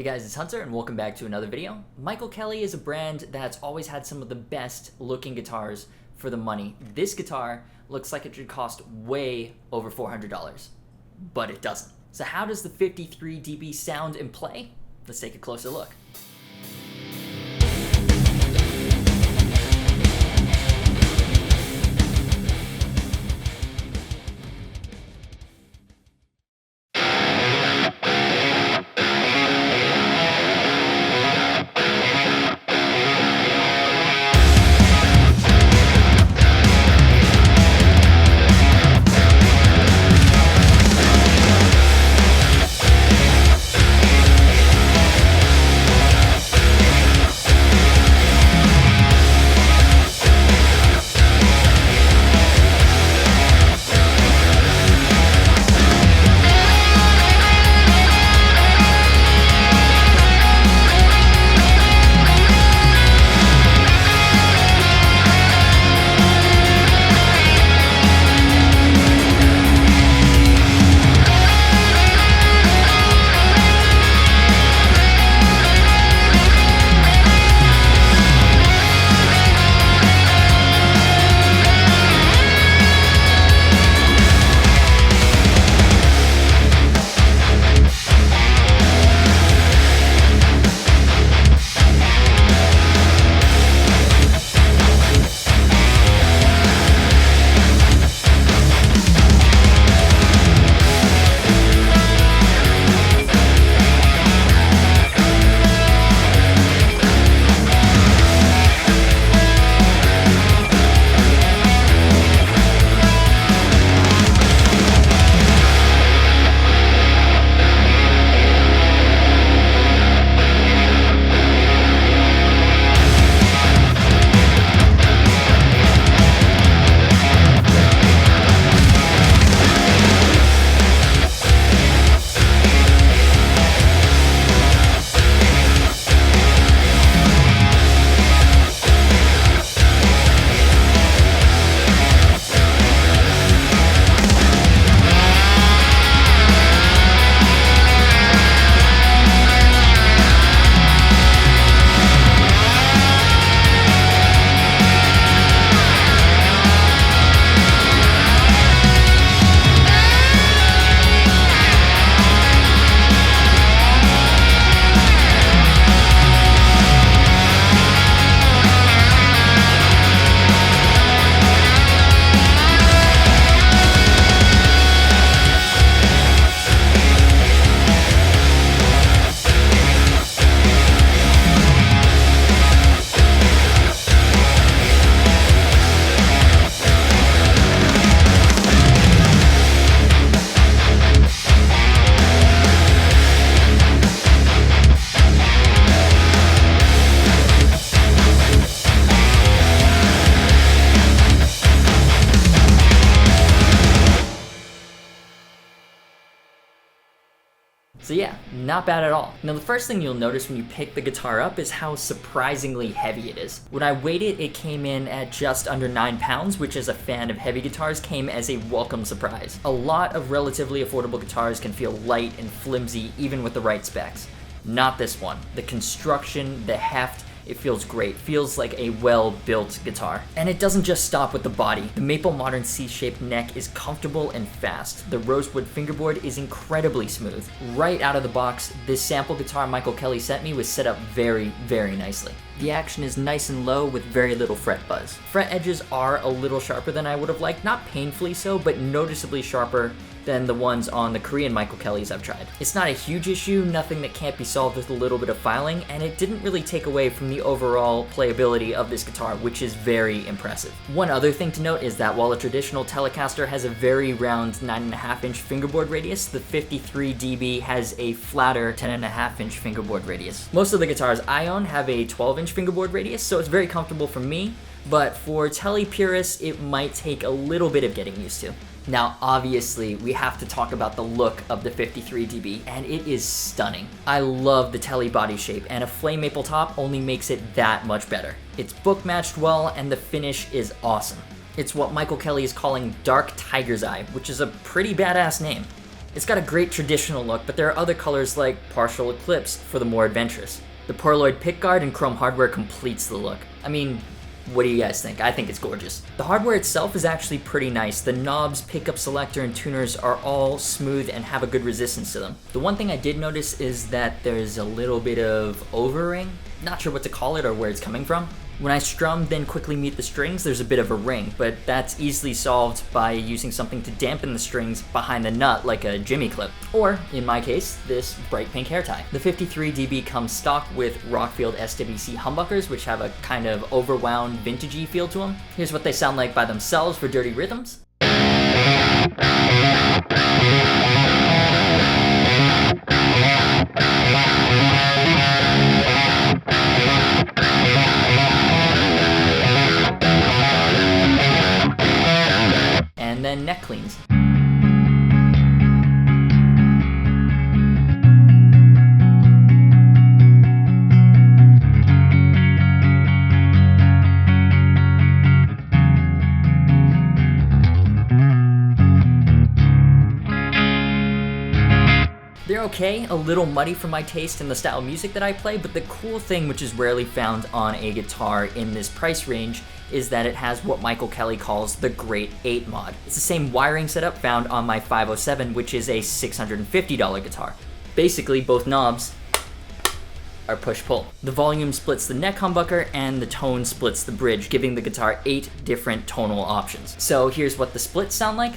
Hey guys, it's Hunter and welcome back to another video. Michael Kelly is a brand that's always had some of the best looking guitars for the money. This guitar looks like it should cost way over $400, but it doesn't. So how does the 53 dB sound and play? Let's take a closer look. So yeah, not bad at all. Now the first thing you'll notice when you pick the guitar up is how surprisingly heavy it is. When I weighed it, it came in at just under 9 pounds, which as a fan of heavy guitars came as a welcome surprise. A lot of relatively affordable guitars can feel light and flimsy even with the right specs. Not this one. The construction, the heft, it feels great. Feels like a well-built guitar. And it doesn't just stop with the body. The maple modern C-shaped neck is comfortable and fast. The rosewood fingerboard is incredibly smooth. Right out of the box, this sample guitar Michael Kelly sent me was set up very, very nicely. The action is nice and low with very little fret buzz. Fret edges are a little sharper than I would have liked, not painfully so, but noticeably sharper than the ones on the Korean Michael Kellys I've tried. It's not a huge issue, nothing that can't be solved with a little bit of filing, and it didn't really take away from the overall playability of this guitar, which is very impressive. One other thing to note is that while a traditional Telecaster has a very round 9.5-inch fingerboard radius, the 53 dB has a flatter 10.5-inch fingerboard radius. Most of the guitars I own have a 12-inch fingerboard radius, so it's very comfortable for me, but for Tele purists, it might take a little bit of getting used to. Now, obviously, we have to talk about the look of the 53 dB, and it is stunning. I love the Tele body shape, and a flame maple top only makes it that much better. It's book matched well, and the finish is awesome. It's what Michael Kelly is calling Dark Tiger's Eye, which is a pretty badass name. It's got a great traditional look, but there are other colors like Partial Eclipse for the more adventurous. The Polaroid pickguard and chrome hardware completes the look. I mean, what do you guys think? I think it's gorgeous. The hardware itself is actually pretty nice. The knobs, pickup selector, and tuners are all smooth and have a good resistance to them. The one thing I did notice is that there's a little bit of over-ring. Not sure what to call it or where it's coming from. When I strum, then quickly meet the strings, there's a bit of a ring, but that's easily solved by using something to dampen the strings behind the nut like a jimmy clip. Or, in my case, this bright pink hair tie. The 53 dB comes stock with Rockfield SWC humbuckers, which have a kind of overwound vintagey feel to them. Here's what they sound like by themselves for dirty rhythms. And then neck cleans. They're okay, a little muddy for my taste in the style of music that I play, but the cool thing, which is rarely found on a guitar in this price range, is that it has what Michael Kelly calls the Great 8 mod. It's the same wiring setup found on my 507, which is a $650 guitar. Basically, both knobs are push-pull. The volume splits the neck humbucker and the tone splits the bridge, giving the guitar 8 different tonal options. So here's what the splits sound like.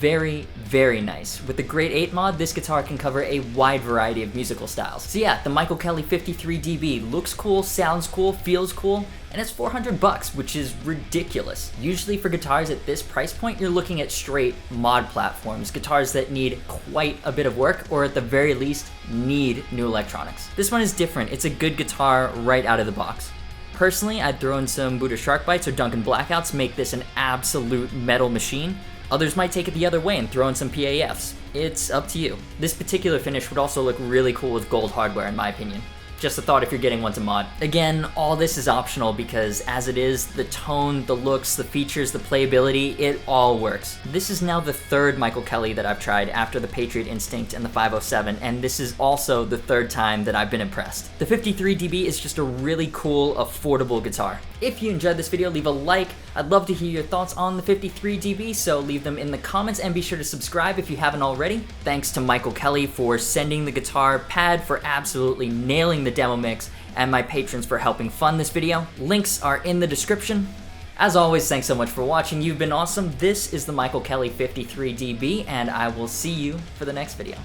Very, very nice. With the Great 8 mod, this guitar can cover a wide variety of musical styles. So yeah, the Michael Kelly 53 dB looks cool, sounds cool, feels cool, and it's $400, which is ridiculous. Usually for guitars at this price point, you're looking at straight mod platforms, guitars that need quite a bit of work, or at the very least, need new electronics. This one is different. It's a good guitar right out of the box. Personally, I'd throw in some Buddha Shark Bites or Duncan Blackouts, make this an absolute metal machine. Others might take it the other way and throw in some PAFs. It's up to you. This particular finish would also look really cool with gold hardware in my opinion. Just a thought if you're getting one to mod. Again, all this is optional because as it is, the tone, the looks, the features, the playability, it all works. This is now the third Michael Kelly that I've tried after the Patriot Instinct and the 507, and this is also the third time that I've been impressed. The 53 dB is just a really cool, affordable guitar. If you enjoyed this video, leave a like. I'd love to hear your thoughts on the 53 dB, so leave them in the comments and be sure to subscribe if you haven't already. Thanks to Michael Kelly for sending the guitar, Pad for absolutely nailing the demo mix, and my patrons for helping fund this video. Links are in the description. As always, thanks so much for watching. You've been awesome. This is the Michael Kelly 53 dB, and I will see you for the next video.